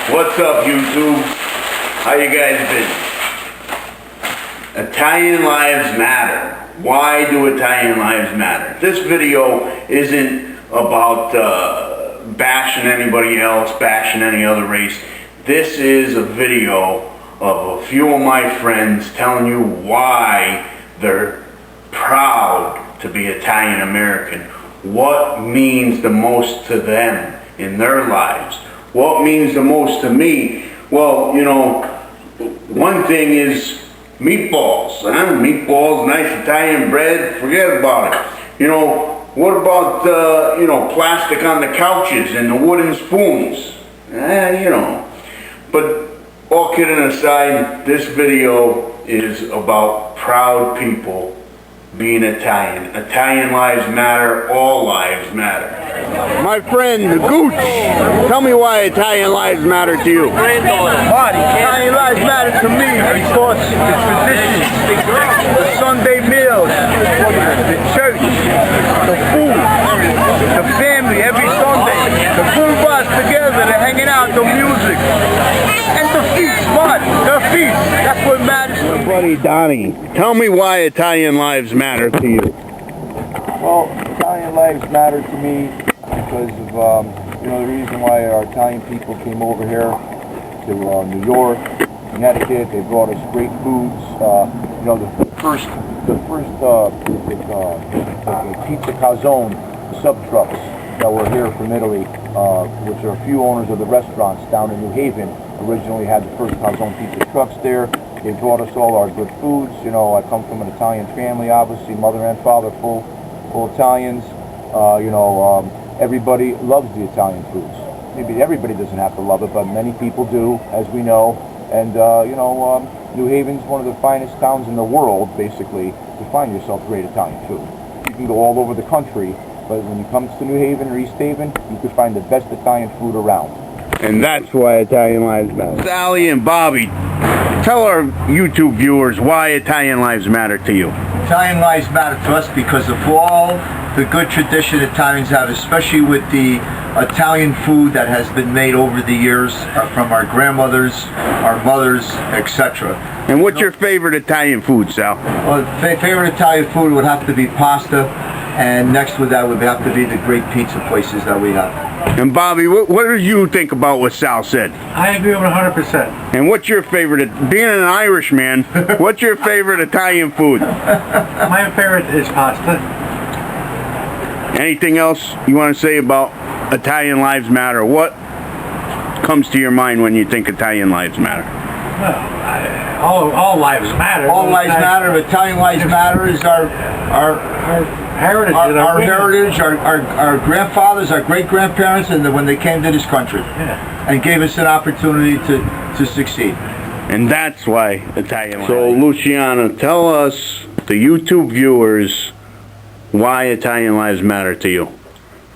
What's up, YouTube? How you guys been? Italian lives matter. Why do Italian lives matter? This video isn't about bashing anybody else, bashing any other race. This is a video of a few of my friends telling you why they're proud to be Italian American. What means the most to them in their lives? What means the most to me? Well, you know, one thing is meatballs. Meatballs, nice Italian bread, forget about it. You know, what about, you know, plastic on the couches and the wooden spoons? You know. But all kidding aside, this video is about proud people being Italian. Italian lives matter, all lives matter. My friend, the Gooch, tell me why Italian lives matter to you. Marty, Italian lives matter to me because the tradition, the Sunday meals, the church, the food, the family every Sunday, the food bus together, the hanging out, the music, and the feast, Marty, the feast. That's what matters to me. Buddy Donnie, tell me why Italian lives matter to you. Well, Italian lives matter to me because of, you know, the reason why our Italian people came over here to New York, Connecticut. They brought us great foods. You know, the first pizza calzone sub trucks that were here from Italy, which are a few owners of the restaurants down in New Haven, originally had the first calzone pizza trucks there. They brought us all our good foods. You know, I come from an Italian family, obviously, mother and father, full Italians. You know, everybody loves the Italian foods. Maybe everybody doesn't have to love it, but many people do, as we know. And, you know, New Haven's one of the finest towns in the world, basically, to find yourself great Italian food. You can go all over the country, but when you come to New Haven or East Haven, you can find the best Italian food around. And that's why Italian lives matter. Sally and Bobby, tell our YouTube viewers why Italian lives matter to you. Italian lives matter to us because of all the good tradition Italians have, especially with the Italian food that has been made over the years from our grandmothers, our mothers, etc. And what's your favorite Italian food, Sal? Well, favorite Italian food would have to be pasta, and next with that would have to be the great pizza places that we have. And Bobby, what do you think about what Sal said? I agree with 100%. And what's your favorite, being an Irish man, what's your favorite Italian food? My favorite is pasta. Anything else you want to say about Italian lives matter? What comes to your mind when you think Italian lives matter? Well, all lives matter. All lives matter. Italian lives matter is our heritage, our heritage, our grandfathers, our great-grandparents, and when they came to this country, and gave us an opportunity to succeed. And that's why Italian lives. So, Luciana, tell us, the YouTube viewers, why Italian lives matter to you.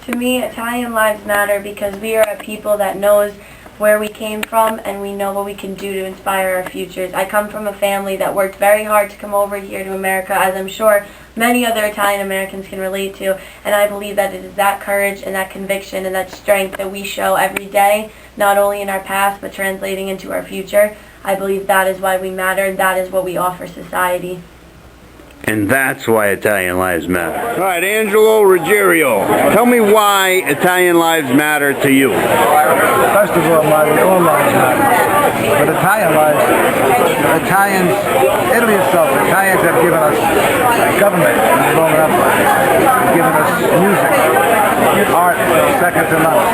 To me, Italian lives matter because we are a people that knows where we came from and we know what we can do to inspire our futures. I come from a family that worked very hard to come over here to America, as I'm sure many other Italian Americans can relate to, and I believe that it is that courage and that conviction and that strength that we show every day, not only in our past but translating into our future. I believe that is why we matter, and that is what we offer society. And that's why Italian lives matter. All right, Angelo Ruggiero, tell me why Italian lives matter to you. First of all, Marty, all lives matter. But Italian lives, Italians, Italy itself, Italians have given us government long enough. They've given us music, art, second to none,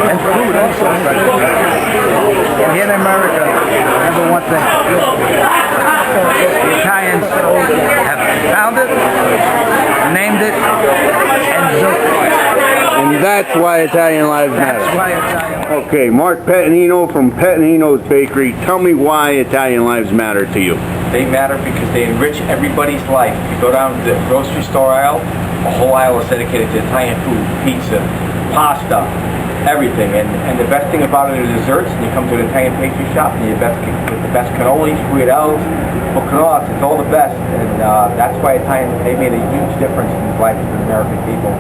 and food also second to none. And here in America, remember one thing. The Italians have found it, named it, and built it. And that's why Italian lives matter. That's why Italian. Okay, Mark Pettinino from Pettinino's Bakery, tell me why Italian lives matter to you. They matter because they enrich everybody's life. You go down to the grocery store aisle, a whole aisle is dedicated to Italian food, pizza, pasta, everything. And the best thing about it is desserts. And you come to an Italian pastry shop and you get the best cannolis, frittelles, bocconots. It's all the best. And that's why they made a huge difference in the life of the American people.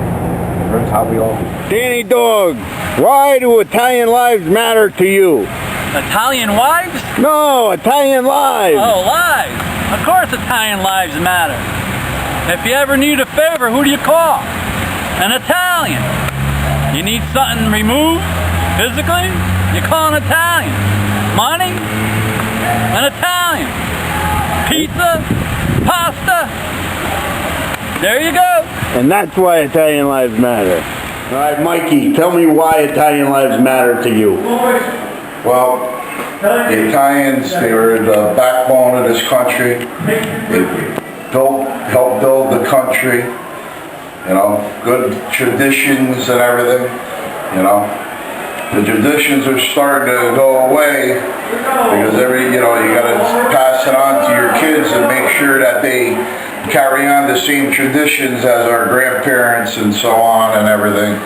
That's how we all do. Danny Dog, why do Italian lives matter to you? Italian wives? No, Italian lives. Oh, lives. Of course Italian lives matter. If you ever need a favor, who do you call? An Italian. You need something removed physically? You call an Italian. Money? An Italian. Pizza? Pasta? There you go. And that's why Italian lives matter. All right, Mikey, tell me why Italian lives matter to you. Well, the Italians, they were the backbone of this country. They helped build the country, you know, good traditions and everything, you know. The traditions are starting to go away because you gotta pass it on to your kids and make sure that they carry on the same traditions as our grandparents and so on and everything.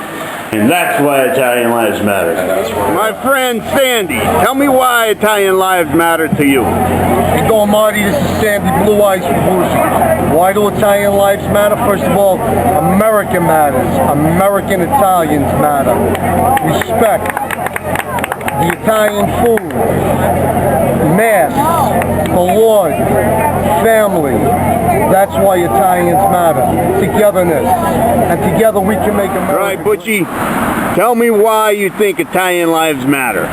And that's why Italian lives matter. My friend Sandy, tell me why Italian lives matter to you. How you doing, Marty? This is Sandy Blue Eyes from Boozy. Why do Italian lives matter? First of all, America matters. American Italians matter. Respect. The Italian food. Mass. The Lord. Family. That's why Italians matter. Togetherness. And together we can make America. All right, Butchie, tell me why you think Italian lives matter.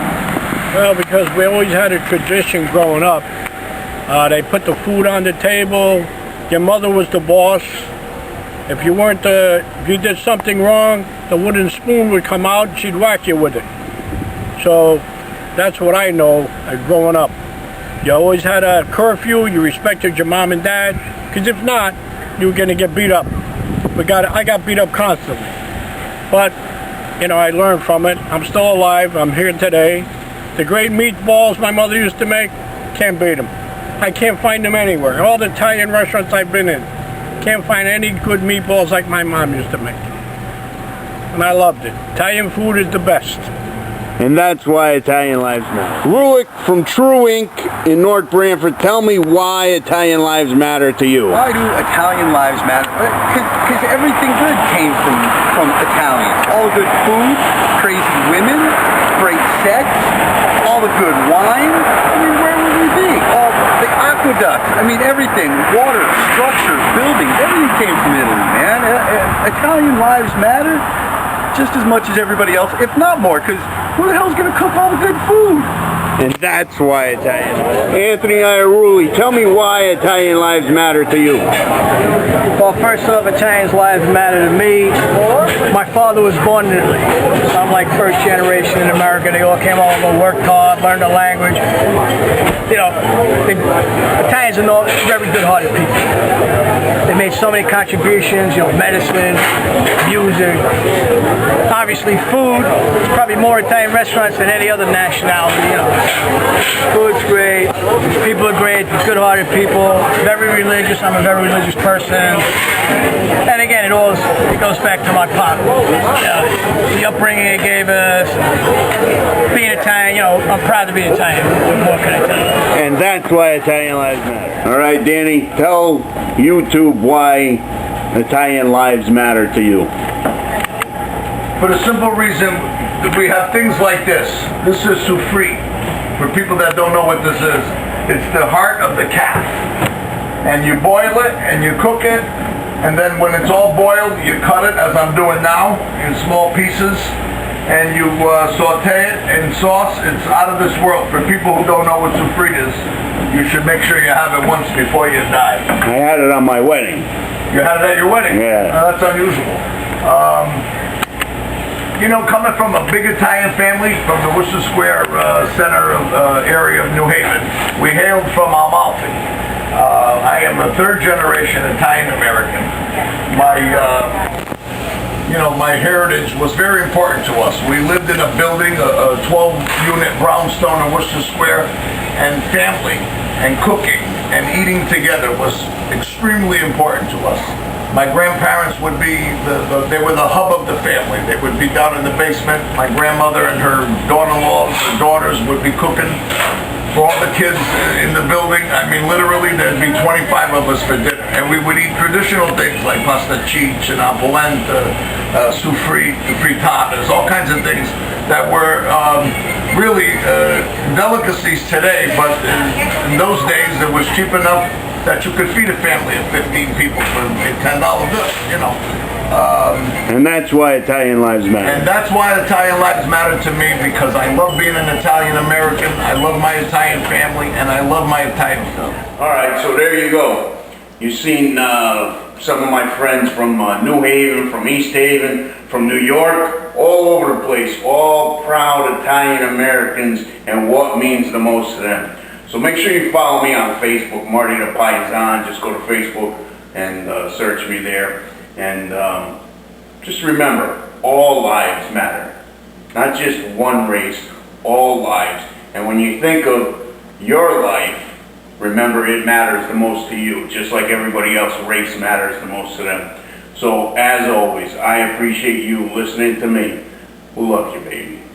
Well, because we always had a tradition growing up. They put the food on the table. Your mother was the boss. If you did something wrong, the wooden spoon would come out and she'd whack you with it. So that's what I know growing up. You always had a curfew. You respected your mom and dad. Because if not, you were going to get beat up. I got beat up constantly. But, you know, I learned from it. I'm still alive. I'm here today. The great meatballs my mother used to make, can't beat them. I can't find them anywhere. All the Italian restaurants I've been in, can't find any good meatballs like my mom used to make. And I loved it. Italian food is the best. And that's why Italian lives matter. Ruick from True Ink in North Branford, tell me why Italian lives matter to you. Why do Italian lives matter? Because everything good came from Italians. All the good food, crazy women, great sex, all the good wine. I mean, where would we be? All the aqueducts. I mean, everything. Water, structure, buildings. Everything came from Italy, man. Italian lives matter just as much as everybody else, if not more, because who the hell's going to cook all the good food? And that's why Italian. Anthony Iaruli, tell me why Italian lives matter to you. Well, first off, Italians' lives matter to me. My father was born in Italy, so I'm like first generation in America. They all came over, worked hard, learned the language. You know, Italians are all very good-hearted people. They made so many contributions, you know, medicine, music, obviously food. There's probably more Italian restaurants than any other nationality, you know. Food's great, people are great, good-hearted people, very religious. I'm a very religious person. And again, it goes back to my pop. The upbringing he gave us, being Italian, you know, I'm proud to be Italian. What more can I tell you? And that's why Italian lives matter. All right, Danny, tell YouTube why Italian lives matter to you. For the simple reason that we have things like this. This is soufri. For people that don't know what this is, it's the heart of the calf. And you boil it and you cook it, and then when it's all boiled, you cut it, as I'm doing now, in small pieces, and you saute it in sauce. It's out of this world. For people who don't know what soufri is, you should make sure you have it once before you die. I had it on my wedding. You had it at your wedding? Yeah. That's unusual. You know, coming from a big Italian family from the Worcester Square center area of New Haven, we hailed from Amalfi. I am a third generation Italian American. My heritage was very important to us. We lived in a building, a 12-unit brownstone in Worcester Square, and family and cooking and eating together was extremely important to us. My grandparents would be, they were the hub of the family. They would be down in the basement. My grandmother and her daughter-in-laws, her daughters would be cooking. for all the kids in the building. I mean, literally, there'd be 25 of us for dinner. And we would eat traditional things like pasta ciccia, polenta, frittatas, all kinds of things that were really delicacies today, but in those days it was cheap enough that you could feed a family of 15 people for a $10 bill, you know. And that's why Italian lives matter. And that's why Italian lives matter to me, because I love being an Italian American, I love my Italian family, and I love my Italian food. All right, so there you go. You've seen some of my friends from New Haven, from East Haven, from New York, all over the place, all proud Italian Americans and what means the most to them. So make sure you follow me on Facebook, Marty The Paisan. Just go to Facebook and search me there. And just remember, all lives matter. Not just one race, all lives. And when you think of your life, remember it matters the most to you, just like everybody else, race matters the most to them. So as always, I appreciate you listening to me. We love you, baby.